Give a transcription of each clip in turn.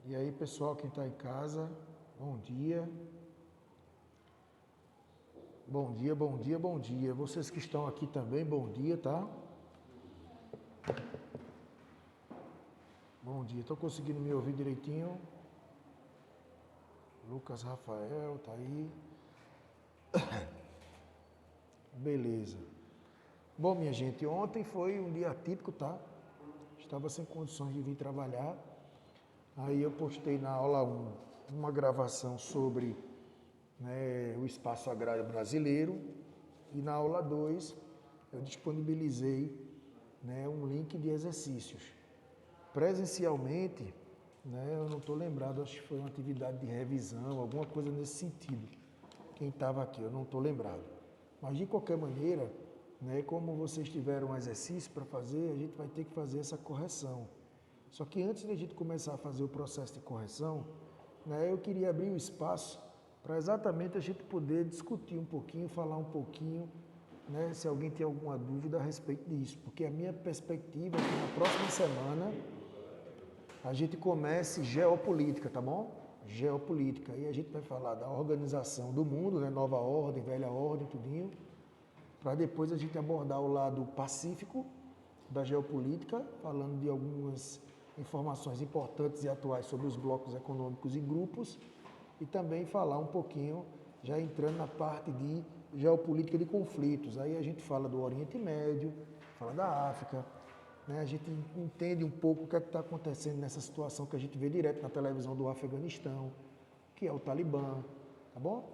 E aí, pessoal, quem está em casa, bom dia. Bom dia, bom dia, bom dia. Vocês que estão aqui também, bom dia, tá? Bom dia. Estão conseguindo me ouvir direitinho? Lucas Rafael, tá aí. Beleza. Bom, minha gente, ontem foi um dia atípico, tá? Estava sem condições de vir trabalhar. Aí eu postei na aula 1 uma gravação sobre o espaço agrário brasileiro e na aula 2 eu disponibilizei um link de exercícios. Presencialmente, eu não estou lembrado, acho que foi uma atividade de revisão, alguma coisa nesse sentido. Quem estava aqui, eu não estou lembrado. Mas de qualquer maneira, como vocês tiveram um exercício para fazer, a gente vai ter que fazer essa correção. Só que antes de a gente começar a fazer o processo de correção, eu queria abrir o espaço para exatamente a gente poder discutir um pouquinho, falar um pouquinho, se alguém tem alguma dúvida a respeito disso. Porque a minha perspectiva é que na próxima semana a gente comece geopolítica, tá bom? Geopolítica. Aí a gente vai falar da organização do mundo, nova ordem, velha ordem, tudinho, para depois a gente abordar o lado pacífico da geopolítica, falando de algumas informações importantes e atuais sobre os blocos econômicos e grupos, e também falar um pouquinho, já entrando na parte de geopolítica de conflitos. Aí a gente fala do Oriente Médio, fala da África, a gente entende um pouco o que é que está acontecendo nessa situação que a gente vê direto na televisão do Afeganistão, que é o Talibã, tá bom?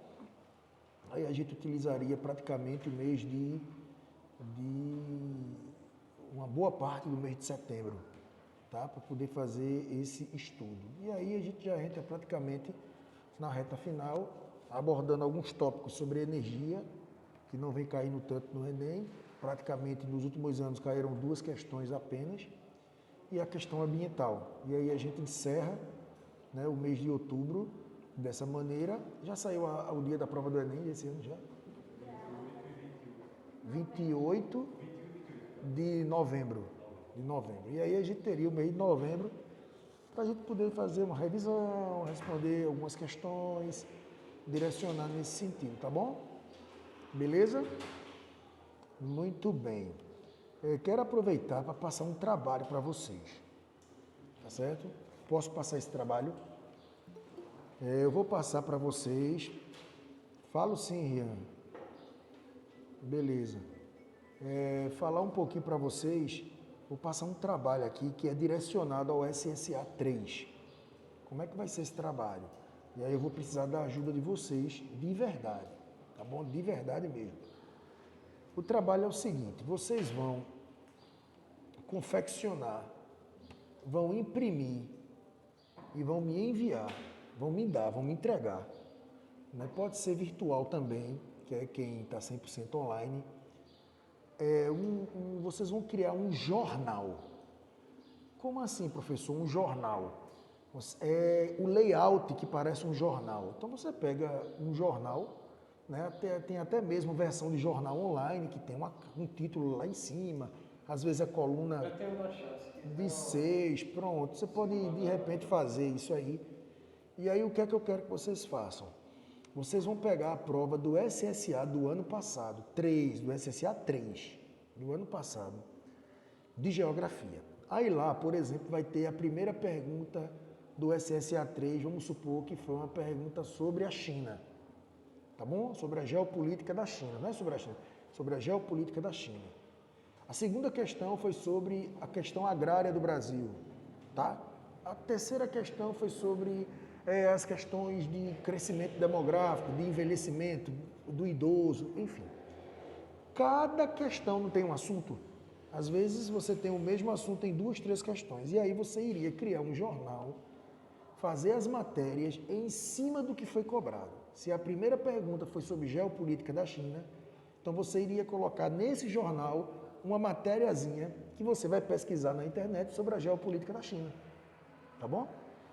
Aí a gente utilizaria praticamente o mês de uma boa parte do mês de setembro, tá? Para poder fazer esse estudo. E aí a gente já entra praticamente na reta final, abordando alguns tópicos sobre energia, que não vem caindo tanto no Enem. Praticamente nos últimos anos caíram 2 questões apenas, e a questão ambiental. E aí a gente encerra o mês de outubro dessa maneira. Já saiu o dia da prova do Enem esse ano já? 28 de novembro. E aí a gente teria o mês de novembro para a gente poder fazer uma revisão, responder algumas questões, direcionar nesse sentido, tá bom? Beleza? Muito bem. Eu quero aproveitar para passar um trabalho para vocês, tá certo? Posso passar esse trabalho? Eu vou passar para vocês. Falo sim, Rian. Beleza. Falar um pouquinho para vocês, vou passar um trabalho aqui que é direcionado ao SSA 3. Como é que vai ser esse trabalho? E aí eu vou precisar da ajuda de vocês de verdade, tá bom? De verdade mesmo. O trabalho é o seguinte, vocês vão confeccionar, vão imprimir e vão me enviar, vão me entregar. Pode ser virtual também, que é quem está 100% online. Vocês vão criar um jornal. Como assim, professor? Um jornal? É o layout que parece um jornal. Então você pega um jornal, tem até mesmo versão de jornal online, que tem um título lá em cima, às vezes a coluna de 6, pronto. Você pode de repente fazer isso aí. E aí o que é que eu quero que vocês façam? Vocês vão pegar a prova do SSA do ano passado, do SSA 3, do ano passado, de geografia. Aí lá, por exemplo, vai ter a primeira pergunta do SSA 3, vamos supor que foi uma pergunta sobre a China, tá bom? Sobre a geopolítica da China, não é sobre a China, sobre a geopolítica da China. A segunda questão foi sobre a questão agrária do Brasil, tá? A terceira questão foi sobre as questões de crescimento demográfico, de envelhecimento do idoso, enfim. Cada questão não tem um assunto? Às vezes você tem o mesmo assunto em 2, 3 questões. E aí você iria criar um jornal, fazer as matérias em cima do que foi cobrado. Se a primeira pergunta foi sobre geopolítica da China, então você iria colocar nesse jornal uma matériazinha que você vai pesquisar na internet sobre a geopolítica da China. Tá bom?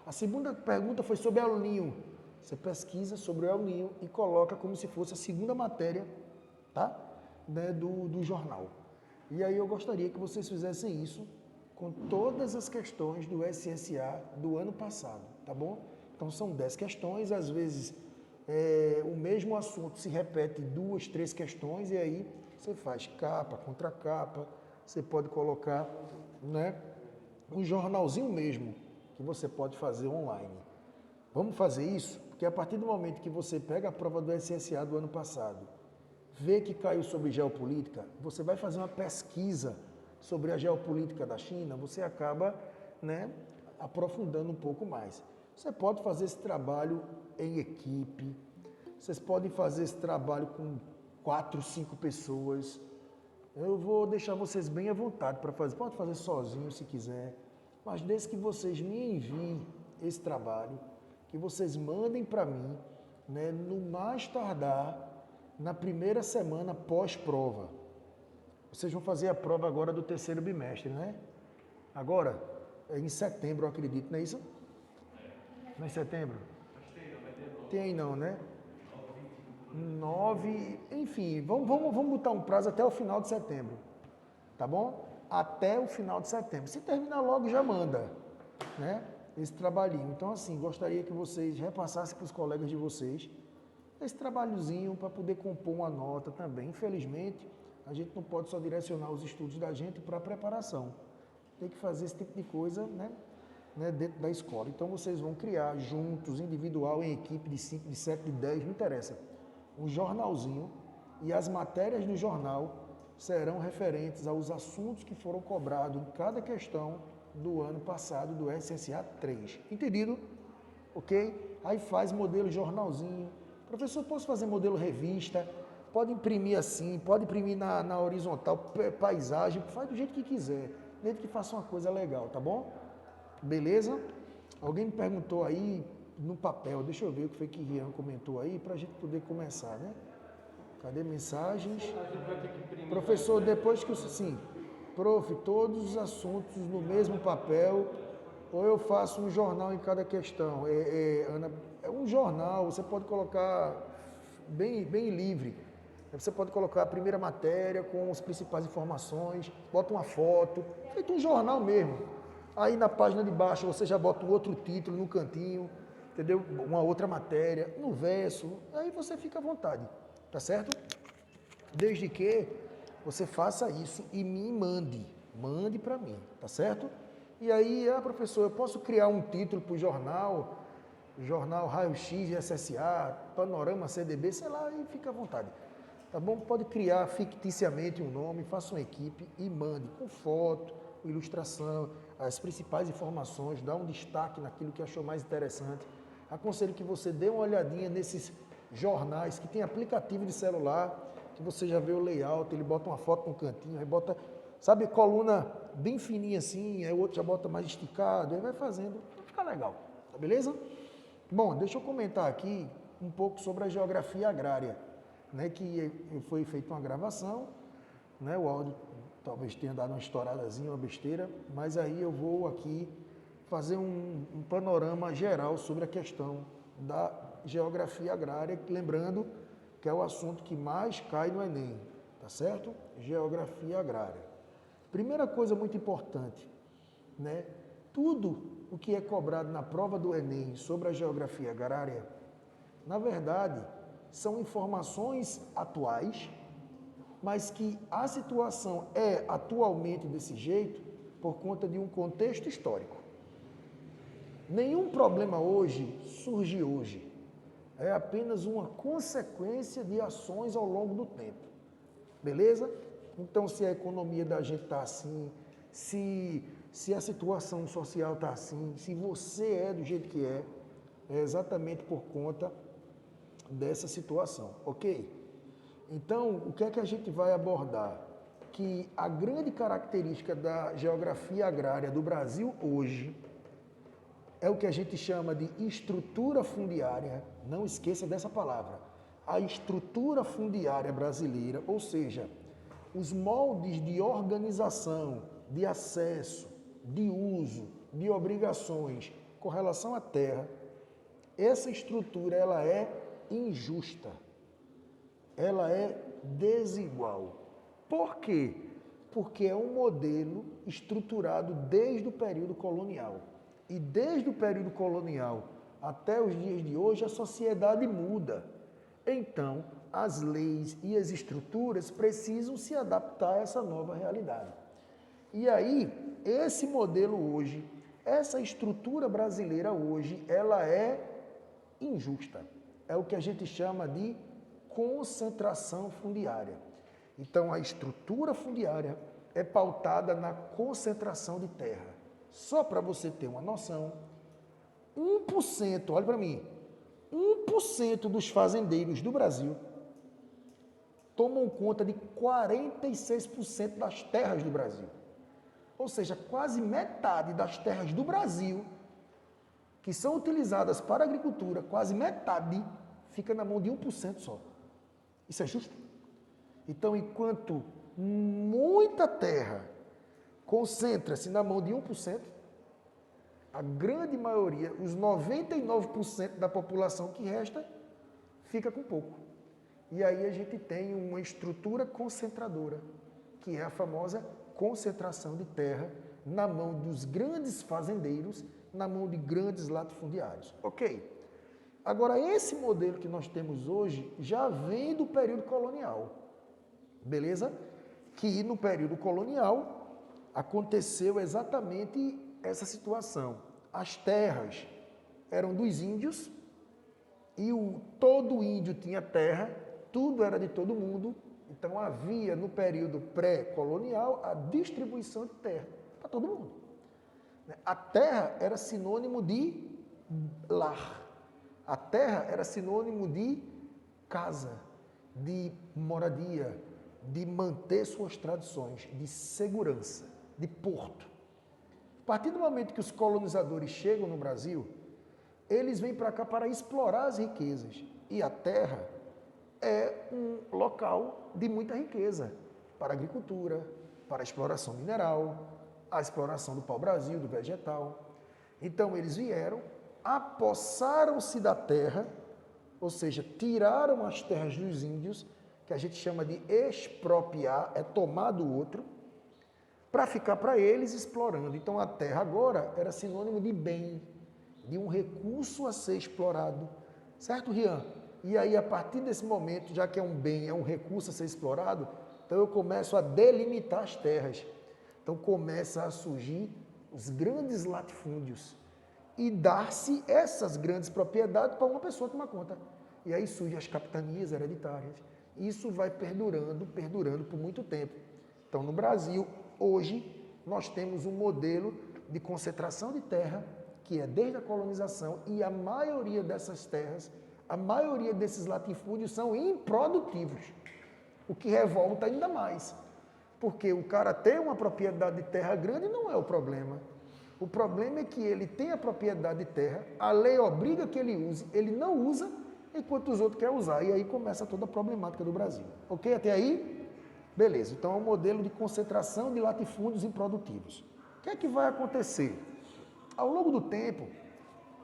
A segunda pergunta foi sobre El Niño. Você pesquisa sobre o El Niño e coloca como se fosse a segunda matéria, tá? Do jornal. E aí eu gostaria que vocês fizessem isso com todas as questões do SSA do ano passado, tá bom? Então são 10 questões, às vezes o mesmo assunto se repete 2, 3 questões e aí você faz capa, contra capa, você pode colocar, né, um jornalzinho mesmo que você pode fazer online. Vamos fazer isso? Porque a partir do momento que você pega a prova do SSA do ano passado, vê que caiu sobre geopolítica, você vai fazer uma pesquisa sobre a geopolítica da China, você acaba, né, aprofundando um pouco mais. Você pode fazer esse trabalho em equipe, vocês podem fazer esse trabalho com 4, 5 pessoas. Eu vou deixar vocês bem à vontade para fazer. Pode fazer sozinho se quiser, mas desde que vocês me enviem esse trabalho, que vocês mandem para mim, né, no mais tardar na primeira semana pós-prova. Vocês vão fazer a prova agora do terceiro bimestre, né? Agora, em setembro, eu acredito, não é isso? Não é em setembro? Tem não, né? 9, enfim, vamos botar um prazo até o final de setembro, tá bom? Até o final de setembro. Se terminar logo, já manda, né? Esse trabalhinho. Então, assim, gostaria que vocês repassassem para os colegas de vocês esse trabalhozinho para poder compor uma nota também. Infelizmente, a gente não pode só direcionar os estudos da gente para a preparação. Tem que fazer esse tipo de coisa, né, dentro da escola. Então, vocês vão criar juntos, individual, em equipe de 5, de 7, de 10, não interessa. Um jornalzinho e as matérias do jornal serão referentes aos assuntos que foram cobrados em cada questão do ano passado do SSA 3. Entendido? Ok? Aí faz modelo jornalzinho. Professor, posso fazer modelo revista? Pode imprimir assim, pode imprimir na horizontal, paisagem, faz do jeito que quiser, desde que faça uma coisa legal, tá bom? Beleza? Alguém me perguntou aí no papel, deixa eu ver o que foi que Rian comentou aí, para a gente poder começar, né? Cadê mensagens? Professor, depois que sim, prof, todos os assuntos no mesmo papel, ou eu faço um jornal em cada questão? Ana, é um jornal, você pode colocar bem livre. Você pode colocar a primeira matéria com as principais informações, bota uma foto, feito um jornal mesmo. Aí na página de baixo você já bota um outro título no cantinho, entendeu? Uma outra matéria, no verso, aí você fica à vontade, tá certo? Desde que você faça isso e me mande para mim, tá certo? E aí, professor, eu posso criar um título para o jornal Raio-X, SSA, Panorama, CDB, sei lá, e fica à vontade. Tá bom? Pode criar ficticiamente um nome, faça uma equipe e mande com foto, ilustração, as principais informações, dá um destaque naquilo que achou mais interessante. Aconselho que você dê uma olhadinha nesses jornais que tem aplicativo de celular, que você já vê o layout, ele bota uma foto no cantinho, aí bota, sabe, coluna bem fininha assim, aí o outro já bota mais esticado, aí vai fazendo, vai ficar legal, tá beleza? Bom, deixa eu comentar aqui um pouco sobre a geografia agrária, né, que foi feita uma gravação, né, o áudio talvez tenha dado uma estouradazinha, uma besteira, mas aí eu vou aqui fazer um panorama geral sobre a questão da geografia agrária, lembrando que é o assunto que mais cai no Enem, tá certo? Geografia agrária. Primeira coisa muito importante, né? Tudo o que é cobrado na prova do Enem sobre a geografia agrária, na verdade, são informações atuais, mas que a situação é atualmente desse jeito por conta de um contexto histórico. Nenhum problema hoje surge hoje. É apenas uma consequência de ações ao longo do tempo. Beleza? Então, se a economia da gente está assim, se a situação social está assim, se você é do jeito que é exatamente por conta dessa situação, ok? Então, o que é que a gente vai abordar? Que a grande característica da geografia agrária do Brasil hoje é o que a gente chama de estrutura fundiária, não esqueça dessa palavra, a estrutura fundiária brasileira, ou seja, os moldes de organização, de acesso, de uso, de obrigações com relação à terra, essa estrutura ela é injusta, ela é desigual. Por quê? Porque é um modelo estruturado desde o período colonial. E desde o período colonial até os dias de hoje, a sociedade muda. Então, as leis e as estruturas precisam se adaptar a essa nova realidade. E aí, esse modelo hoje, essa estrutura brasileira hoje, ela é injusta. É o que a gente chama de concentração fundiária. Então, a estrutura fundiária é pautada na concentração de terra. Só para você ter uma noção, 1%, olha para mim, 1% dos fazendeiros do Brasil tomam conta de 46% das terras do Brasil. Ou seja, quase metade das terras do Brasil que são utilizadas para a agricultura, quase metade fica na mão de 1% só. Isso é justo? Então, enquanto muita terra concentra-se na mão de 1%, a grande maioria, os 99% da população que resta, fica com pouco. E aí a gente tem uma estrutura concentradora, que é a famosa concentração de terra na mão dos grandes fazendeiros, na mão de grandes latifundiários. Ok. Agora, esse modelo que nós temos hoje já vem do período colonial. Beleza? Que no período colonial aconteceu exatamente essa situação. As terras eram dos índios e todo índio tinha terra, tudo era de todo mundo. Então havia no período pré-colonial a distribuição de terra para todo mundo. A terra era sinônimo de lar. A terra era sinônimo de casa, de moradia, de manter suas tradições, de segurança, de porto. A partir do momento que os colonizadores chegam no Brasil, eles vêm para cá para explorar as riquezas. E a terra é um local de muita riqueza para a agricultura, para a exploração mineral, a exploração do pau-brasil, do vegetal. Então eles vieram, apossaram-se da terra, ou seja, tiraram as terras dos índios, que a gente chama de expropriar, é tomar do outro, para ficar para eles explorando. Então a terra agora era sinônimo de bem, de um recurso a ser explorado. Certo, Rian? E aí, a partir desse momento, já que é um bem, é um recurso a ser explorado, então eu começo a delimitar as terras. Então começa a surgir os grandes latifúndios e dar-se essas grandes propriedades para uma pessoa tomar conta. E aí surgem as capitanias hereditárias. Isso vai perdurando por muito tempo. Então, no Brasil, hoje, nós temos um modelo de concentração de terra, que é desde a colonização, e a maioria dessas terras, a maioria desses latifúndios são improdutivos, o que revolta ainda mais. Porque o cara ter uma propriedade de terra grande não é o problema. O problema é que ele tem a propriedade de terra, a lei obriga que ele use, ele não usa, enquanto os outros querem usar. E aí começa toda a problemática do Brasil. Ok? Até aí? Beleza. Então é um modelo de concentração de latifúndios improdutivos. O que é que vai acontecer? Ao longo do tempo,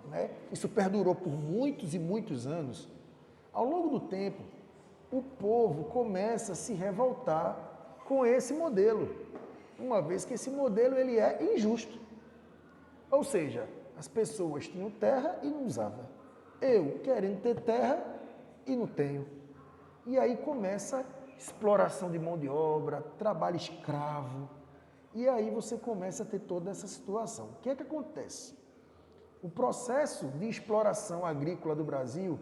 né, isso perdurou por muitos e muitos anos, ao longo do tempo, o povo começa a se revoltar com esse modelo, uma vez que esse modelo ele é injusto. Ou seja, as pessoas tinham terra e não usavam. Eu querendo ter terra e não tenho. E aí começa exploração de mão de obra, trabalho escravo. E aí você começa a ter toda essa situação. O que é que acontece? O processo de exploração agrícola do Brasil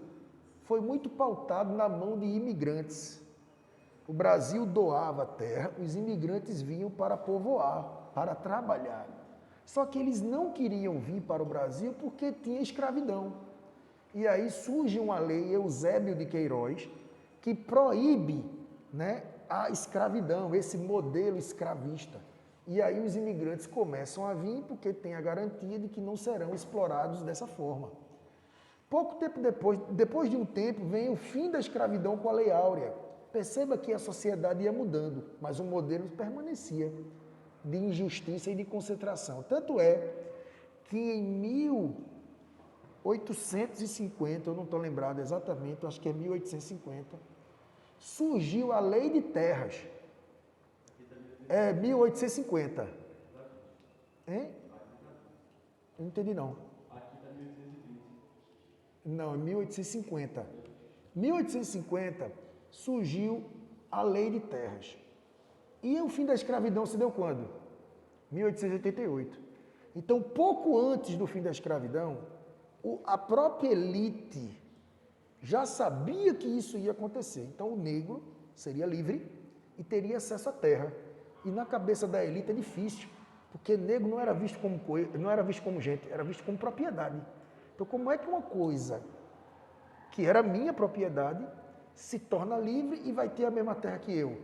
foi muito pautado na mão de imigrantes. O Brasil doava terra, os imigrantes vinham para povoar, para trabalhar. Só que eles não queriam vir para o Brasil porque tinha escravidão. E aí surge uma lei, Eusébio de Queiroz, que proíbe, né, a escravidão, esse modelo escravista. E aí os imigrantes começam a vir porque tem a garantia de que não serão explorados dessa forma. Pouco tempo depois de um tempo, vem o fim da escravidão com a Lei Áurea. Perceba que a sociedade ia mudando, mas o modelo permanecia de injustiça e de concentração. Tanto é que em 1850, eu não estou lembrado exatamente, acho que é 1850, surgiu a Lei de Terras. É 1850. Hein? Não entendi não. Não, é 1850. 1850 surgiu a Lei de Terras. E o fim da escravidão se deu quando? 1888. Então, pouco antes do fim da escravidão, a própria elite já sabia que isso ia acontecer. Então, o negro seria livre e teria acesso à terra. E na cabeça da elite é difícil, porque negro não era visto como não era visto como gente, era visto como propriedade. Então, como é que uma coisa que era minha propriedade se torna livre e vai ter a mesma terra que eu?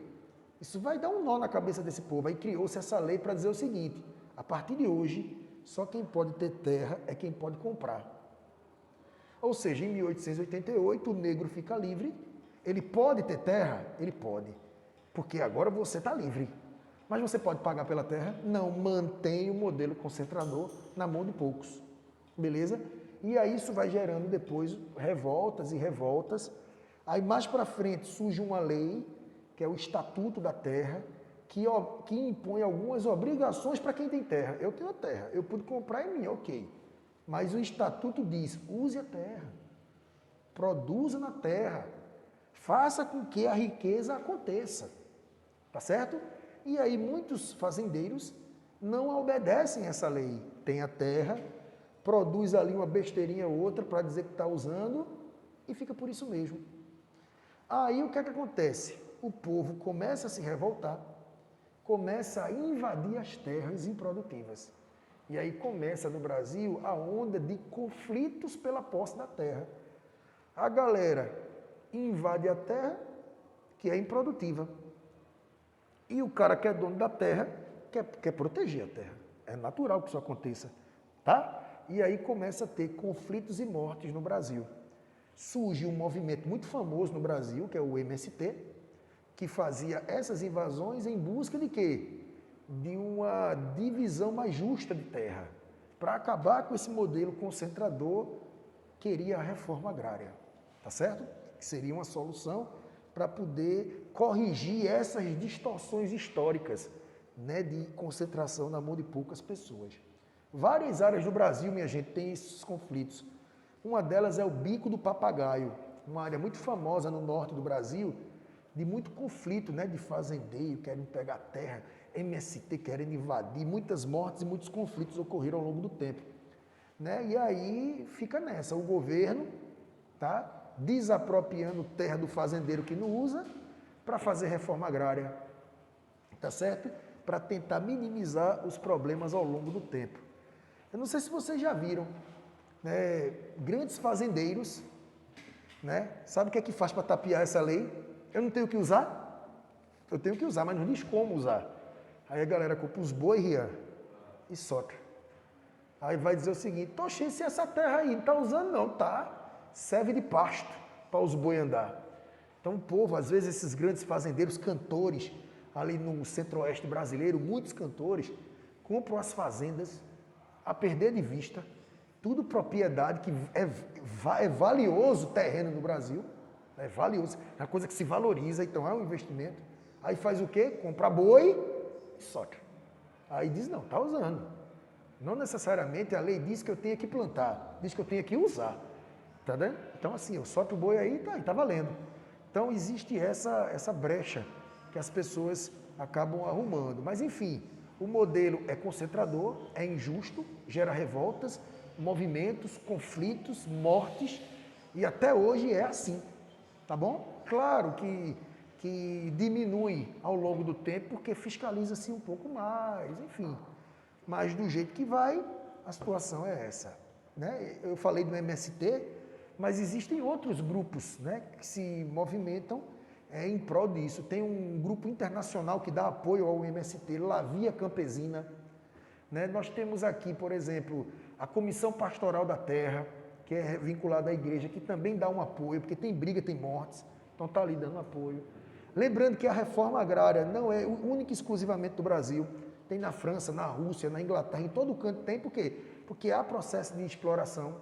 Isso vai dar um nó na cabeça desse povo. Aí criou-se essa lei para dizer o seguinte: a partir de hoje, só quem pode ter terra é quem pode comprar. Ou seja, em 1888, o negro fica livre. Ele pode ter terra? Ele pode. Porque agora você está livre. Mas você pode pagar pela terra? Não, mantém o modelo concentrador na mão de poucos. Beleza? E aí isso vai gerando depois revoltas e revoltas. Aí mais para frente surge uma lei, que é o Estatuto da Terra, que impõe algumas obrigações para quem tem terra. Eu tenho a terra, eu pude comprar em mim, ok. Mas o Estatuto diz, use a terra, produza na terra, faça com que a riqueza aconteça. Tá certo? E aí muitos fazendeiros não obedecem essa lei. Tem a terra, produz ali uma besteirinha ou outra para dizer que está usando e fica por isso mesmo. Aí o que é que acontece? O povo começa a se revoltar, começa a invadir as terras improdutivas. E aí começa no Brasil a onda de conflitos pela posse da terra. A galera invade a terra, que é improdutiva. E o cara que é dono da terra quer proteger a terra. É natural que isso aconteça, tá? E aí começa a ter conflitos e mortes no Brasil. Surge um movimento muito famoso no Brasil, que é o MST, que fazia essas invasões em busca de quê? De uma divisão mais justa de terra. Para acabar com esse modelo concentrador, queria a reforma agrária, tá certo? Que seria uma solução para poder corrigir essas distorções históricas, né, de concentração na mão de poucas pessoas. Várias áreas do Brasil, minha gente, tem esses conflitos. Uma delas é o Bico do Papagaio, uma área muito famosa no norte do Brasil, de muito conflito, né, de fazendeiro querendo pegar terra, MST querendo invadir, muitas mortes e muitos conflitos ocorreram ao longo do tempo. Né? E aí fica nessa, o governo tá desapropriando terra do fazendeiro que não usa para fazer reforma agrária, tá certo? Para tentar minimizar os problemas ao longo do tempo. Eu não sei se vocês já viram, né, grandes fazendeiros, né? Sabe o que é que faz para tapear essa lei? Eu não tenho que usar? Eu tenho que usar, mas não diz como usar. Aí a galera compra os boi, Rian, e soca. Aí vai dizer o seguinte: oxe, se essa terra aí não está usando não, tá? Serve de pasto para os boi andar. Então o povo, às vezes esses grandes fazendeiros, cantores, ali no centro-oeste brasileiro, muitos cantores, compram as fazendas a perder de vista, tudo propriedade que é valioso terreno no Brasil, é valioso, é uma coisa que se valoriza, então é um investimento. Aí faz o quê? Compra boi e soca. Aí diz, não, está usando. Não necessariamente a lei diz que eu tenho que plantar, diz que eu tenho que usar. Tá vendo? Então assim, eu solto o boi aí e tá valendo. Então existe essa brecha que as pessoas acabam arrumando. Mas enfim, o modelo é concentrador, é injusto, gera revoltas, movimentos, conflitos, mortes, e até hoje é assim, tá bom? Claro que diminui ao longo do tempo, porque fiscaliza-se um pouco mais, enfim. Mas do jeito que vai, a situação é essa. Né? Eu falei do MST, mas existem outros grupos, né, que se movimentam em prol disso. Tem um grupo internacional que dá apoio ao MST, Lavia Campesina. Né? Nós temos aqui, por exemplo, a Comissão Pastoral da Terra, que é vinculada à igreja, que também dá um apoio, porque tem briga, tem mortes, então está ali dando apoio. Lembrando que a reforma agrária não é única e exclusivamente do Brasil, tem na França, na Rússia, na Inglaterra, em todo canto tem, por quê? Porque há processo de exploração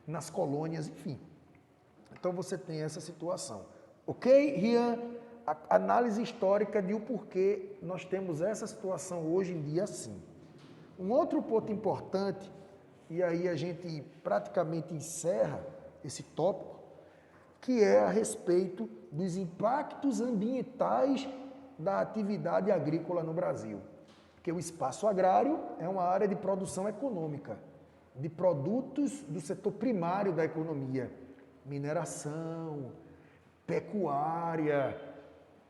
nas colônias, enfim. Então você tem essa situação. Ok, Rian? a análise histórica de o porquê nós temos essa situação hoje em dia assim. Um outro ponto importante, e aí a gente praticamente encerra esse tópico, que é a respeito dos impactos ambientais da atividade agrícola no Brasil. Porque o espaço agrário é uma área de produção econômica, de produtos do setor primário da economia, mineração, pecuária,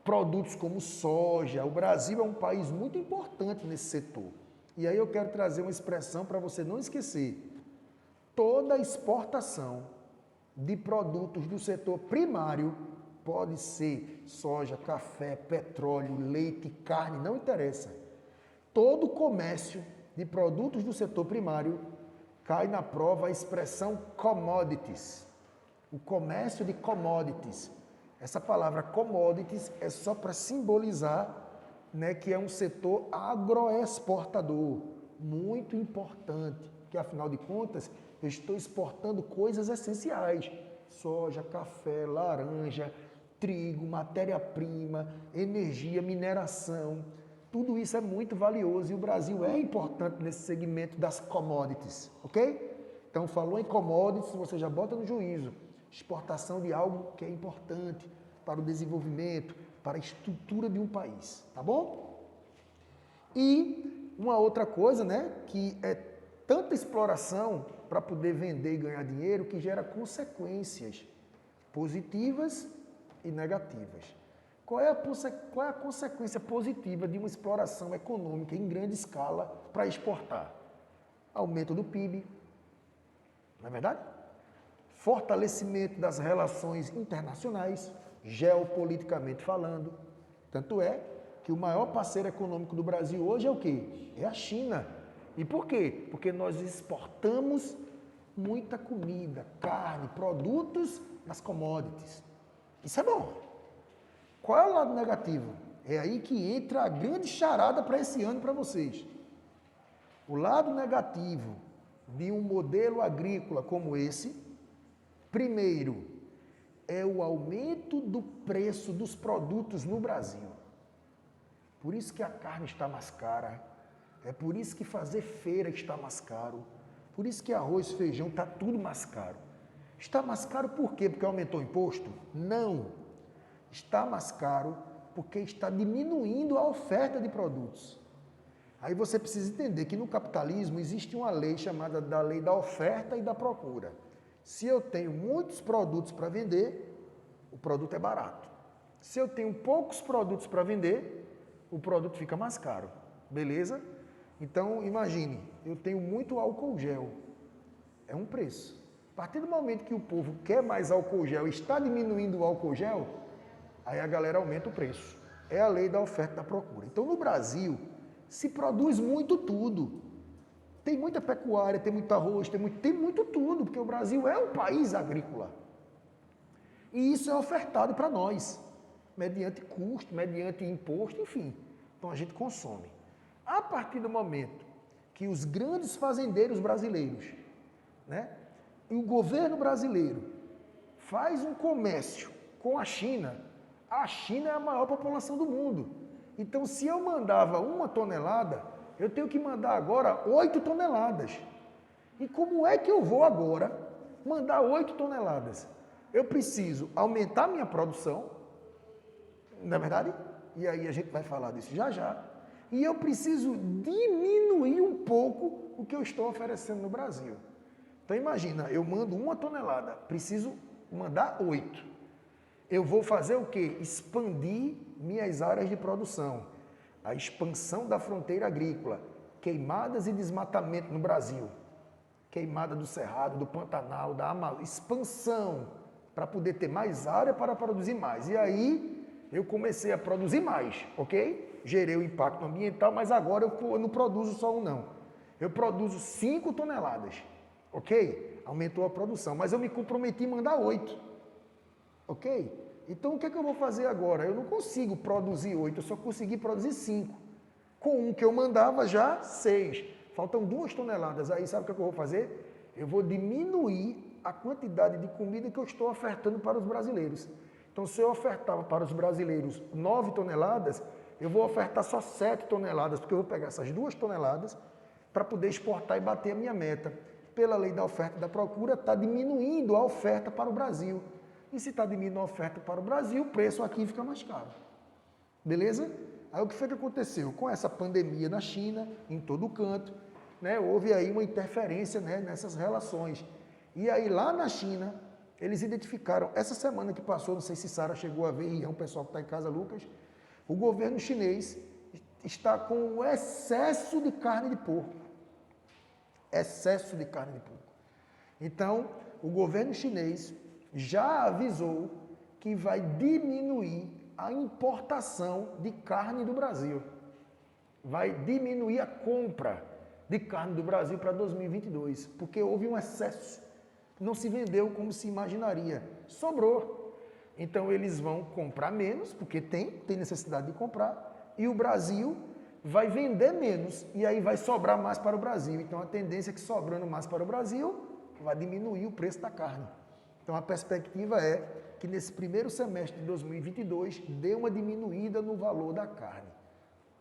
produtos como soja. O Brasil é um país muito importante nesse setor. E aí eu quero trazer uma expressão para você não esquecer. Toda exportação de produtos do setor primário, pode ser soja, café, petróleo, leite, carne, não interessa. Todo comércio de produtos do setor primário cai na prova a expressão commodities. O comércio de commodities. Essa palavra commodities é só para simbolizar, né, que é um setor agroexportador, muito importante, que afinal de contas eu estou exportando coisas essenciais, soja, café, laranja, trigo, matéria-prima, energia, mineração, tudo isso é muito valioso e o Brasil é importante nesse segmento das commodities, ok? Então falou em commodities, você já bota no juízo, exportação de algo que é importante para o desenvolvimento, para a estrutura de um país, tá bom? E uma outra coisa, né, que é tanta exploração para poder vender e ganhar dinheiro que gera consequências positivas e negativas. Qual é a consequência positiva de uma exploração econômica em grande escala para exportar? Aumento do PIB, não é verdade? Fortalecimento das relações internacionais, geopoliticamente falando. Tanto é que o maior parceiro econômico do Brasil hoje é o quê? É a China. E por quê? Porque nós exportamos muita comida, carne, produtos das commodities. Isso é bom. Qual é o lado negativo? É aí que entra a grande charada para esse ano para vocês. O lado negativo de um modelo agrícola como esse, primeiro, é o aumento do preço dos produtos no Brasil. Por isso que a carne está mais cara, é por isso que fazer feira está mais caro, por isso que arroz, feijão, está tudo mais caro. Está mais caro por quê? Porque aumentou o imposto? Não. Está mais caro porque está diminuindo a oferta de produtos. Aí você precisa entender que no capitalismo existe uma lei chamada da lei da oferta e da procura. Se eu tenho muitos produtos para vender, o produto é barato. Se eu tenho poucos produtos para vender, o produto fica mais caro. Beleza? Então, imagine, eu tenho muito álcool gel. É um preço. A partir do momento que o povo quer mais álcool gel e está diminuindo o álcool gel, aí a galera aumenta o preço. É a lei da oferta e da procura. Então, no Brasil, se produz muito tudo. Tem muita pecuária, tem muito arroz, tem muito tudo, porque o Brasil é um país agrícola. E isso é ofertado para nós, mediante custo, mediante imposto, enfim. Então a gente consome. A partir do momento que os grandes fazendeiros brasileiros, né, e o governo brasileiro faz um comércio com a China é a maior população do mundo. Então, se eu mandava 1 tonelada, eu tenho que mandar agora 8 toneladas. E como é que eu vou agora mandar 8 toneladas? Eu preciso aumentar minha produção, não é verdade? E aí a gente vai falar disso já já. E eu preciso diminuir um pouco o que eu estou oferecendo no Brasil. Então imagina, eu mando 1 tonelada, preciso mandar 8. Eu vou fazer o quê? Expandir minhas áreas de produção. A expansão da fronteira agrícola, queimadas e desmatamento no Brasil. Queimada do Cerrado, do Pantanal, da Amazônia, expansão para poder ter mais área para produzir mais. E aí eu comecei a produzir mais, ok? Gerei o impacto ambiental, mas agora eu não produzo só 1 não. Eu produzo 5 toneladas, ok? Aumentou a produção, mas eu me comprometi em mandar 8. Ok? Então, o que é que eu vou fazer agora? Eu não consigo produzir 8, eu só consegui produzir 5. Com um que eu mandava já, 6. Faltam 2 toneladas. Aí, sabe o que é que eu vou fazer? Eu vou diminuir a quantidade de comida que eu estou ofertando para os brasileiros. Então, se eu ofertava para os brasileiros 9 toneladas, eu vou ofertar só 7 toneladas, porque eu vou pegar essas 2 toneladas para poder exportar e bater a minha meta. Pela lei da oferta e da procura, está diminuindo a oferta para o Brasil. E se está diminuindo a oferta para o Brasil, o preço aqui fica mais caro. Beleza? Aí o que foi que aconteceu? Com essa pandemia na China, em todo canto, né, houve aí uma interferência, né, nessas relações. E aí lá na China, eles identificaram, essa semana que passou, não sei se Sara chegou a ver, e é um pessoal que está em casa, Lucas, o governo chinês está com um excesso de carne de porco. Excesso de carne de porco. Então, o governo chinês já avisou que vai diminuir a importação de carne do Brasil. Vai diminuir a compra de carne do Brasil para 2022, porque houve um excesso. Não se vendeu como se imaginaria. Sobrou. Então, eles vão comprar menos, porque tem necessidade de comprar, e o Brasil vai vender menos, e aí vai sobrar mais para o Brasil. Então, a tendência é que sobrando mais para o Brasil, vai diminuir o preço da carne. Então, a perspectiva é que nesse primeiro semestre de 2022, dê uma diminuída no valor da carne.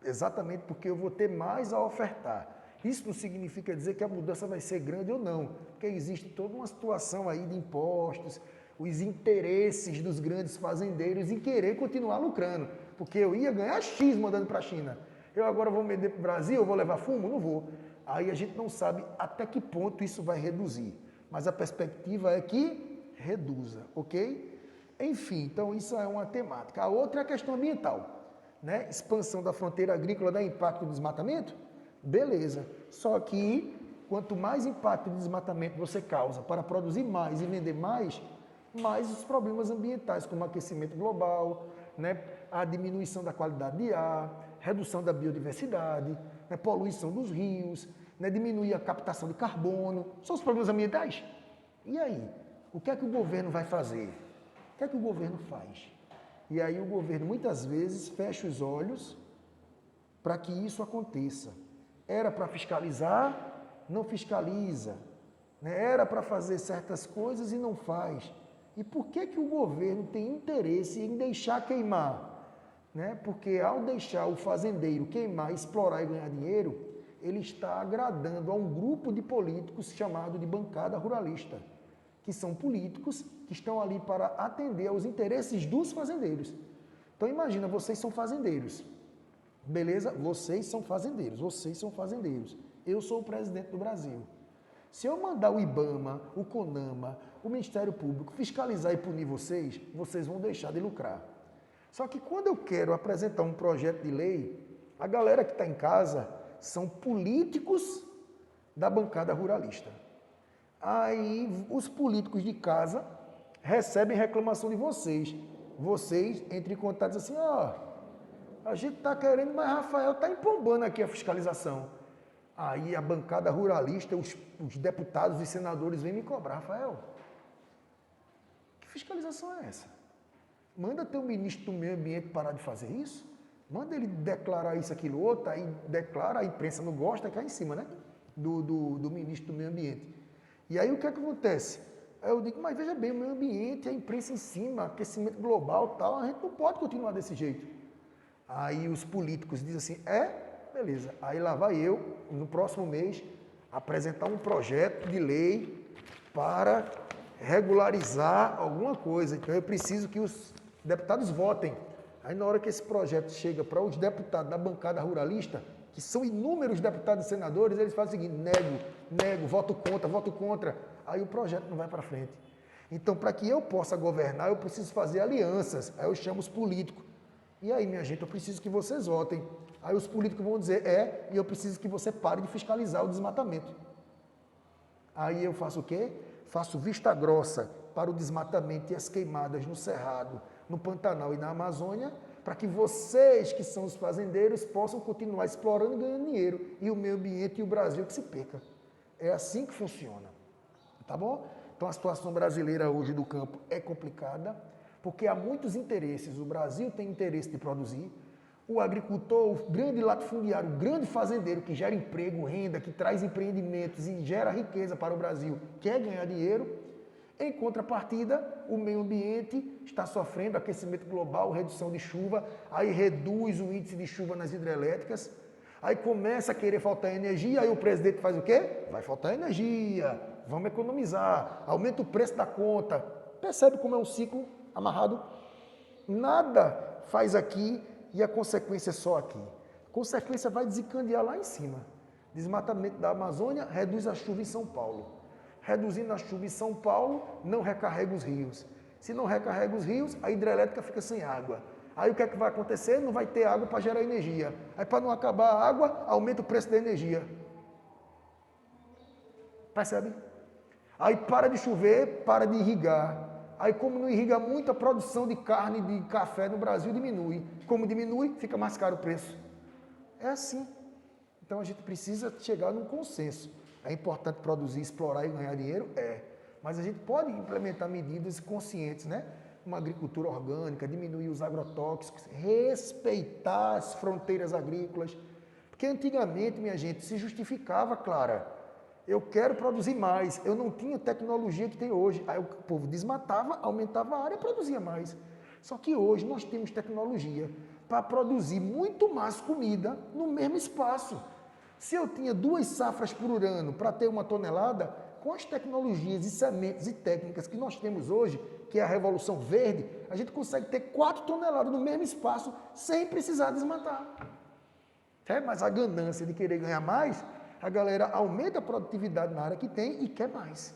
Exatamente porque eu vou ter mais a ofertar. Isso não significa dizer que a mudança vai ser grande ou não, porque existe toda uma situação aí de impostos, os interesses dos grandes fazendeiros em querer continuar lucrando, porque eu ia ganhar X mandando para a China. Eu agora vou vender para o Brasil, eu vou levar fumo? Não vou. Aí a gente não sabe até que ponto isso vai reduzir, mas a perspectiva é que reduza, ok? Enfim, então isso é uma temática. A outra é a questão ambiental, né? Expansão da fronteira agrícola dá impacto no desmatamento? Beleza. Só que quanto mais impacto de desmatamento você causa para produzir mais e vender mais os problemas ambientais, como aquecimento global, né? A diminuição da qualidade de ar, redução da biodiversidade, né? Poluição dos rios, né? Diminuir a captação de carbono, são os problemas ambientais. E aí? O que é que o governo vai fazer? O que é que o governo faz? E aí o governo muitas vezes fecha os olhos para que isso aconteça. Era para fiscalizar, não fiscaliza. Né? Era para fazer certas coisas e não faz. E por que que o governo tem interesse em deixar queimar? Né? Porque ao deixar o fazendeiro queimar, explorar e ganhar dinheiro, ele está agradando a um grupo de políticos chamado de bancada ruralista, que são políticos que estão ali para atender aos interesses dos fazendeiros. Então imagina, vocês são fazendeiros. Beleza? Vocês são fazendeiros. Eu sou o presidente do Brasil. Se eu mandar o IBAMA, o CONAMA, o Ministério Público fiscalizar e punir vocês, vocês vão deixar de lucrar. Só que quando eu quero apresentar um projeto de lei, a galera que está em casa são políticos da bancada ruralista. Aí os políticos de casa recebem reclamação de vocês. Vocês entram em contato e dizem assim, a gente está querendo, mas Rafael está empombando aqui a fiscalização. Aí a bancada ruralista, os deputados e senadores vêm me cobrar, Rafael, que fiscalização é essa? Manda teu ministro do meio ambiente parar de fazer isso? Manda ele declarar isso, aquilo, outro, aí declara, a imprensa não gosta, cai em cima, né? Do ministro do meio ambiente. E aí o que é que acontece? Aí eu digo, mas veja bem, o meio ambiente, a imprensa em cima, aquecimento global e tal, a gente não pode continuar desse jeito. Aí os políticos dizem assim, beleza. Aí lá vai eu, no próximo mês, apresentar um projeto de lei para regularizar alguma coisa. Então eu preciso que os deputados votem. Aí na hora que esse projeto chega para os deputados da bancada ruralista, que são inúmeros deputados e senadores, eles fazem o seguinte, nego, voto contra. Aí o projeto não vai para frente. Então, para que eu possa governar, eu preciso fazer alianças. Aí eu chamo os políticos. E aí, minha gente, eu preciso que vocês votem. Aí os políticos vão dizer, e eu preciso que você pare de fiscalizar o desmatamento. Aí eu faço o quê? Faço vista grossa para o desmatamento e as queimadas no Cerrado, no Pantanal e na Amazônia, para que vocês, que são os fazendeiros, possam continuar explorando e ganhando dinheiro, e o meio ambiente e o Brasil que se perca. É assim que funciona. Tá bom? Então a situação brasileira hoje do campo é complicada, porque há muitos interesses. O Brasil tem interesse de produzir, o agricultor, o grande latifundiário, o grande fazendeiro que gera emprego, renda, que traz empreendimentos e gera riqueza para o Brasil, quer ganhar dinheiro, Em contrapartida, o meio ambiente está sofrendo aquecimento global, redução de chuva, aí reduz o índice de chuva nas hidrelétricas, aí começa a querer faltar energia, aí o presidente faz o quê? Vai faltar energia, vamos economizar, aumenta o preço da conta. Percebe como é um ciclo amarrado? Nada faz aqui e a consequência é só aqui. A consequência vai desencadear lá em cima. Desmatamento da Amazônia reduz a chuva em São Paulo. Reduzindo a chuva em São Paulo, não recarrega os rios. Se não recarrega os rios, a hidrelétrica fica sem água. Aí o que é que vai acontecer? Não vai ter água para gerar energia. Aí para não acabar a água, aumenta o preço da energia. Percebe? Aí para de chover, para de irrigar. Aí como não irriga muito, a produção de carne e de café no Brasil diminui. Como diminui, fica mais caro o preço. É assim. Então a gente precisa chegar num consenso. É importante produzir, explorar e ganhar dinheiro? É. Mas a gente pode implementar medidas conscientes, né? Uma agricultura orgânica, diminuir os agrotóxicos, respeitar as fronteiras agrícolas. Porque antigamente, minha gente, se justificava, Clara, eu quero produzir mais, eu não tinha tecnologia que tem hoje. Aí o povo desmatava, aumentava a área e produzia mais. Só que hoje nós temos tecnologia para produzir muito mais comida no mesmo espaço. Se eu tinha 2 safras por ano para ter 1 tonelada, com as tecnologias e sementes e técnicas que nós temos hoje, que é a Revolução Verde, a gente consegue ter 4 toneladas no mesmo espaço sem precisar desmatar. Mas a ganância de querer ganhar mais, a galera aumenta a produtividade na área que tem e quer mais.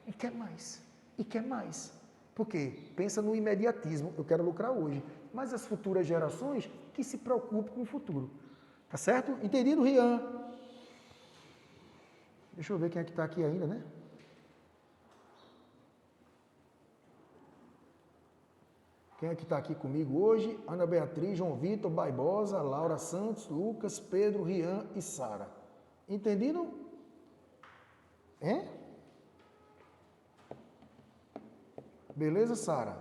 E quer mais. E quer mais. Por quê? Pensa no imediatismo, eu quero lucrar hoje. Mas as futuras gerações que se preocupem com o futuro. Tá certo? Entendido, Rian? Deixa eu ver quem é que está aqui ainda, né? Quem é que está aqui comigo hoje? Ana Beatriz, João Vitor, Barbosa, Laura Santos, Lucas, Pedro, Rian e Sara. Entendido? Hein? Beleza, Sara?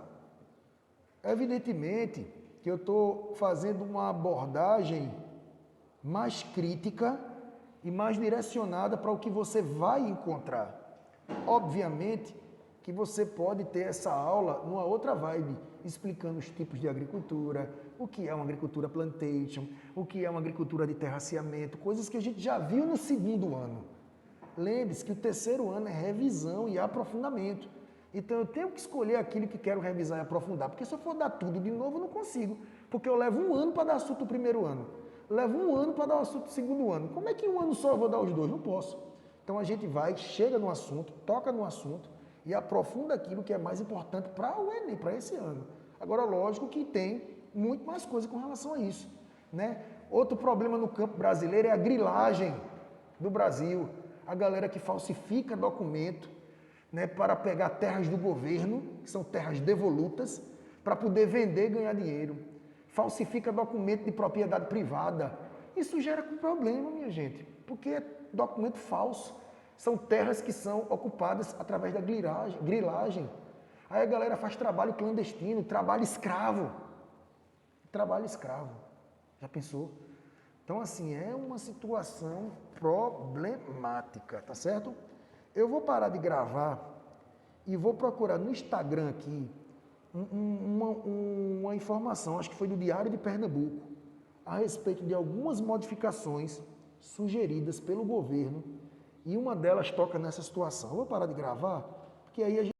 Evidentemente que eu estou fazendo uma abordagem mais crítica e mais direcionada para o que você vai encontrar. Obviamente que você pode ter essa aula numa outra vibe, explicando os tipos de agricultura, o que é uma agricultura plantation, o que é uma agricultura de terraceamento, coisas que a gente já viu no 2º ano. Lembre-se que o 3º ano é revisão e aprofundamento. Então eu tenho que escolher aquilo que quero revisar e aprofundar, porque se eu for dar tudo de novo eu não consigo, porque eu levo 1 ano para dar assunto do 1º ano. Levo 1 ano para dar o assunto do 2º ano. Como é que em 1 ano só eu vou dar os 2? Não posso. Então a gente vai, chega no assunto, toca no assunto e aprofunda aquilo que é mais importante para o Enem, para esse ano. Agora, lógico que tem muito mais coisa com relação a isso, né? Outro problema no campo brasileiro é a grilagem do Brasil. A galera que falsifica documento, né, para pegar terras do governo, que são terras devolutas, para poder vender e ganhar dinheiro. Falsifica documento de propriedade privada. Isso gera problema, minha gente, porque é documento falso. São terras que são ocupadas através da grilagem. Aí a galera faz trabalho clandestino, trabalho escravo. Trabalho escravo. Já pensou? Então, assim, é uma situação problemática, tá certo? Eu vou parar de gravar e vou procurar no Instagram aqui uma informação, acho que foi do Diário de Pernambuco, a respeito de algumas modificações sugeridas pelo governo e uma delas toca nessa situação. Eu vou parar de gravar, porque aí a gente